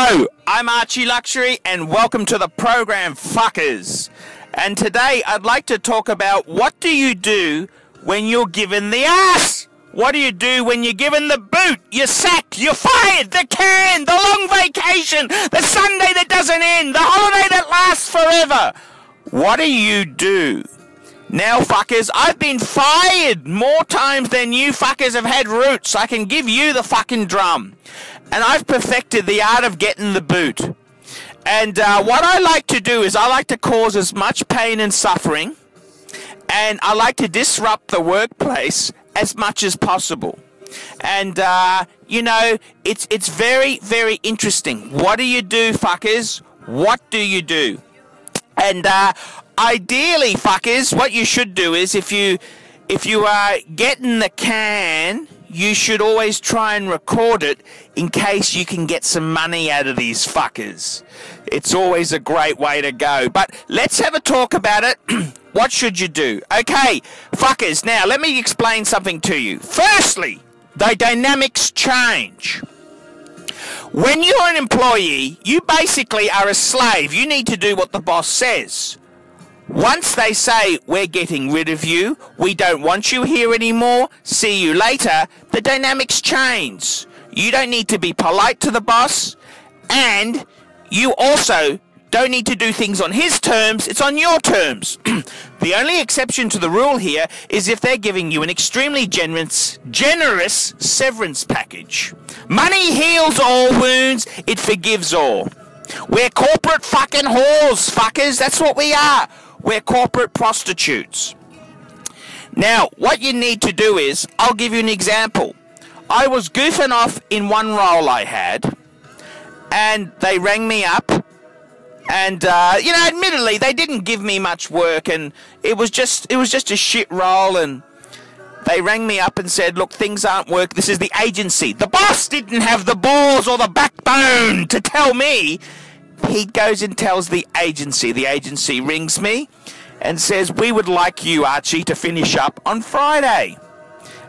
Hello, I'm Archie Luxury and welcome to the program Fuckers. And today I'd like to talk about what do you do when you're given the ass? What do you do when you're given the boot? You're sacked, you're fired, the can, the long vacation, the Sunday that doesn't end, the holiday that lasts forever. What do you do? Now, fuckers, I've been fired more times than you fuckers have had roots. I can give you the fucking drum. And I've perfected the art of getting the boot. And what I like to do is I like to cause as much pain and suffering, and I like to disrupt the workplace as much as possible. And, you know, it's very, very interesting. What do you do, fuckers? What do you do? And ideally, fuckers, what you should do is if you are getting the can, you should always try and record it in case you can get some money out of these fuckers. It's always a great way to go. But let's have a talk about it. What should you do? Okay, fuckers, now let me explain something to you. Firstly, the dynamics change. When you're an employee, you basically are a slave. You need to do what the boss says. Once they say, we're getting rid of you, we don't want you here anymore, see you later, the dynamics change. You don't need to be polite to the boss, and you also don't need to do things on his terms, it's on your terms. The only exception to the rule here is if they're giving you an extremely generous severance package. Money heals all wounds, it forgives all. We're corporate fucking whores, fuckers, that's what we are. We're corporate prostitutes. Now, what you need to do is, I'll give you an example. I was goofing off in one role I had, and they rang me up, and, you know, admittedly, they didn't give me much work, and it was just a shit role, and they rang me up and said, look, things aren't working, this is the agency. The boss didn't have the balls or the backbone to tell me. He goes and tells the agency rings me and says, we would like you, Archie, to finish up on Friday.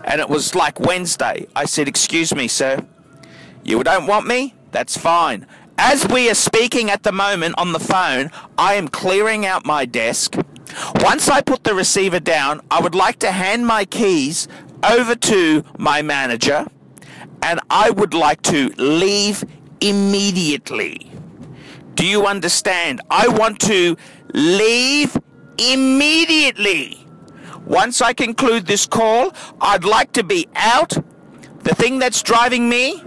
And it was like Wednesday. I said, excuse me, sir, you don't want me? That's fine. As we are speaking at the moment on the phone, I am clearing out my desk. Once I put the receiver down, I would like to hand my keys over to my manager, and I would like to leave immediately. Do you understand? I want to leave immediately. Once I conclude this call, I'd like to be out. The thing that's driving me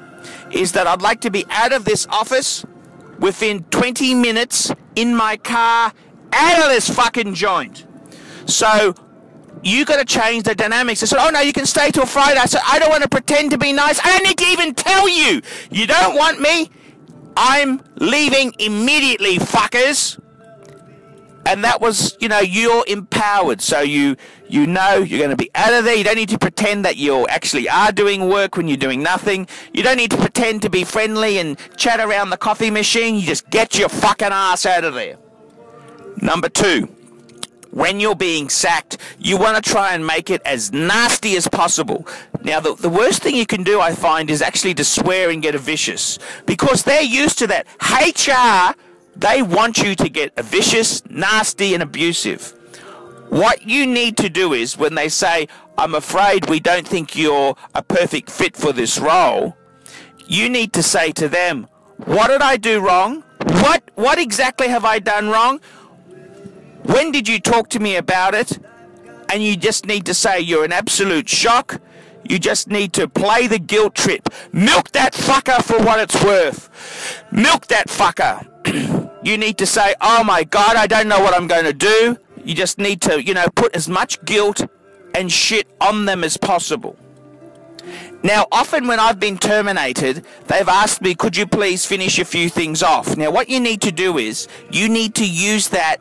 is that I'd like to be out of this office within 20 minutes in my car, out of this fucking joint. So you got to change the dynamics. I said, oh no, you can stay till Friday. I said, I don't want to pretend to be nice. I don't need to even tell you. You don't want me? I'm leaving immediately, fuckers. And that was, you know, you're empowered. So you know you're going to be out of there. You don't need to pretend that you actually are doing work when you're doing nothing. You don't need to pretend to be friendly and chat around the coffee machine. You just get your fucking ass out of there. Number two, when you're being sacked, you want to try and make it as nasty as possible. Now, the worst thing you can do, I find, is actually to swear and get vicious. Because they're used to that. HR, they want you to get vicious, nasty, and abusive. What you need to do is, when they say, I'm afraid we don't think you're a perfect fit for this role, you need to say to them, what did I do wrong? What exactly have I done wrong? When did you talk to me about it? And you just need to say you're an absolute shock. You just need to play the guilt trip. Milk that fucker for what it's worth. Milk that fucker. You need to say, oh my God, I don't know what I'm going to do. You just need to, you know, put as much guilt and shit on them as possible. Now, often when I've been terminated, they've asked me, could you please finish a few things off? Now, what you need to do is, you need to use that.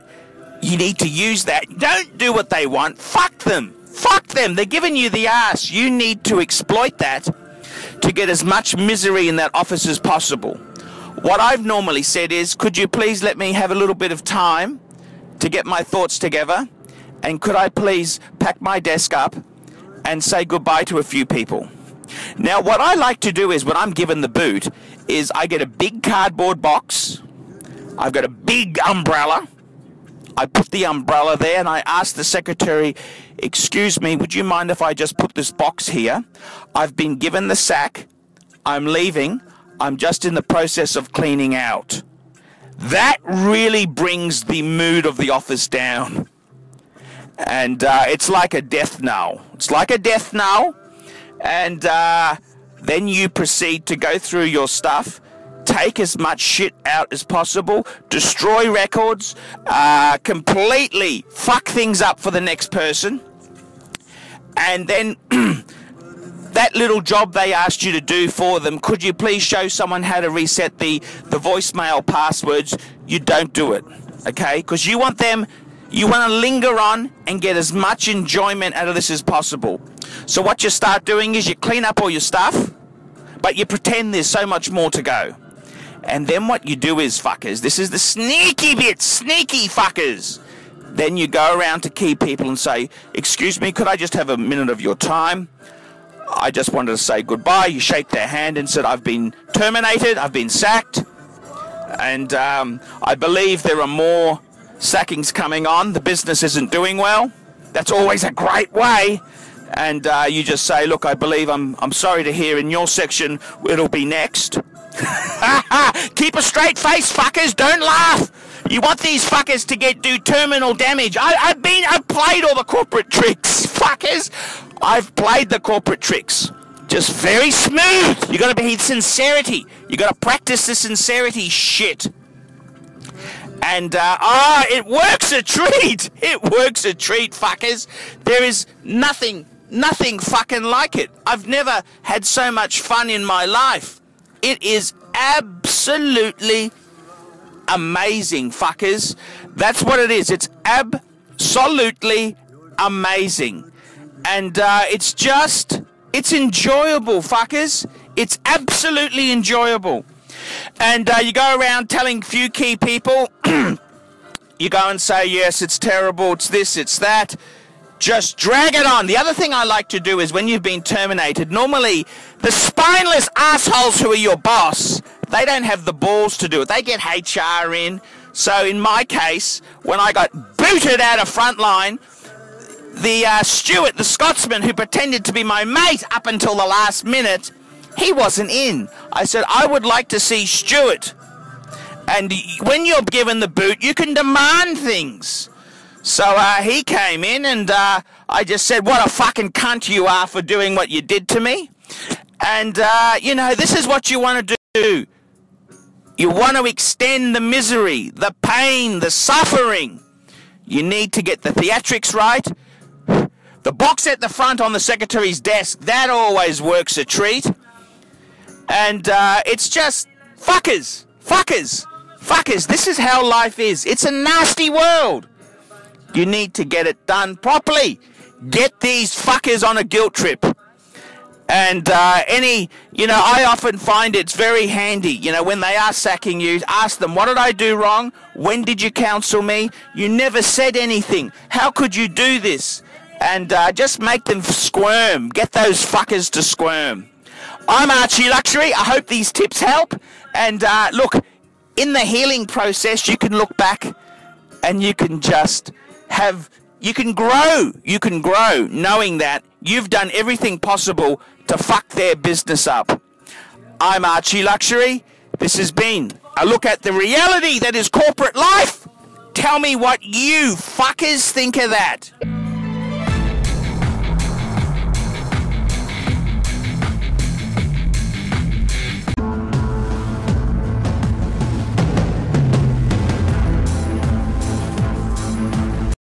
Don't do what they want. Fuck them. Fuck them. They're giving you the ass. You need to exploit that to get as much misery in that office as possible. What I've normally said is, could you please let me have a little bit of time to get my thoughts together? And could I please pack my desk up and say goodbye to a few people? Now, what I like to do is, when I'm given the boot, is I get a big cardboard box. I've got a big umbrella. I put the umbrella there and I ask the secretary, excuse me, would you mind if I just put this box here? I've been given the sack. I'm leaving. I'm just in the process of cleaning out. That really brings the mood of the office down. And it's like a death knell. It's like a death knell. And then you proceed to go through your stuff, take as much shit out as possible, destroy records, completely fuck things up for the next person, and then that little job they asked you to do for them, could you please show someone how to reset the voicemail passwords? You don't do it, okay? Because you want to linger on and get as much enjoyment out of this as possible. So what you start doing is you clean up all your stuff, but you pretend there's so much more to go. And then what you do is, fuckers, this is the sneaky bit, sneaky fuckers. Then you go around to key people and say, excuse me, could I just have a minute of your time? I just wanted to say goodbye. You shake their hand and said, I've been terminated, I've been sacked, and I believe there are more sackings coming on. The business isn't doing well. That's always a great way. And you just say, look, I believe I'm sorry to hear in your section it'll be next. Keep a straight face, fuckers. Don't laugh. You want these fuckers to do terminal damage. I've played all the corporate tricks, fuckers. I've played the corporate tricks. Just very smooth. You got to be sincerity. You got to practice the sincerity shit. And it works a treat. It works a treat, fuckers. There is nothing fucking like it. I've never had so much fun in my life. It is absolutely amazing, fuckers. That's what it is. It's absolutely amazing. And it's enjoyable, fuckers. It's absolutely enjoyable. And you go around telling few key people, you go and say, yes, it's terrible, it's this, it's that. Just drag it on. The other thing I like to do is, when you've been terminated, normally the spineless assholes who are your boss, they don't have the balls to do it. They get HR in. So in my case, when I got booted out of Frontline, the Stuart, the Scotsman who pretended to be my mate up until the last minute, he wasn't in. I said, I would like to see Stuart. And when you're given the boot, you can demand things. So he came in, and I just said, what a fucking cunt you are for doing what you did to me. And, this is what you want to do. You want to extend the misery, the pain, the suffering. You need to get the theatrics right. The box at the front on the secretary's desk, that always works a treat. And it's just, fuckers. This is how life is. It's a nasty world. You need to get it done properly. Get these fuckers on a guilt trip. And I often find it's very handy, when they are sacking you, ask them, what did I do wrong? When did you counsel me? You never said anything. How could you do this? And just make them squirm. Get those fuckers to squirm. I'm Archie Luxury. I hope these tips help. And look, in the healing process, you can look back and you can just you can grow knowing that you've done everything possible to fuck their business up. I'm Archie Luxury. This has been a look at the reality that is corporate life. Tell me what you fuckers think of that.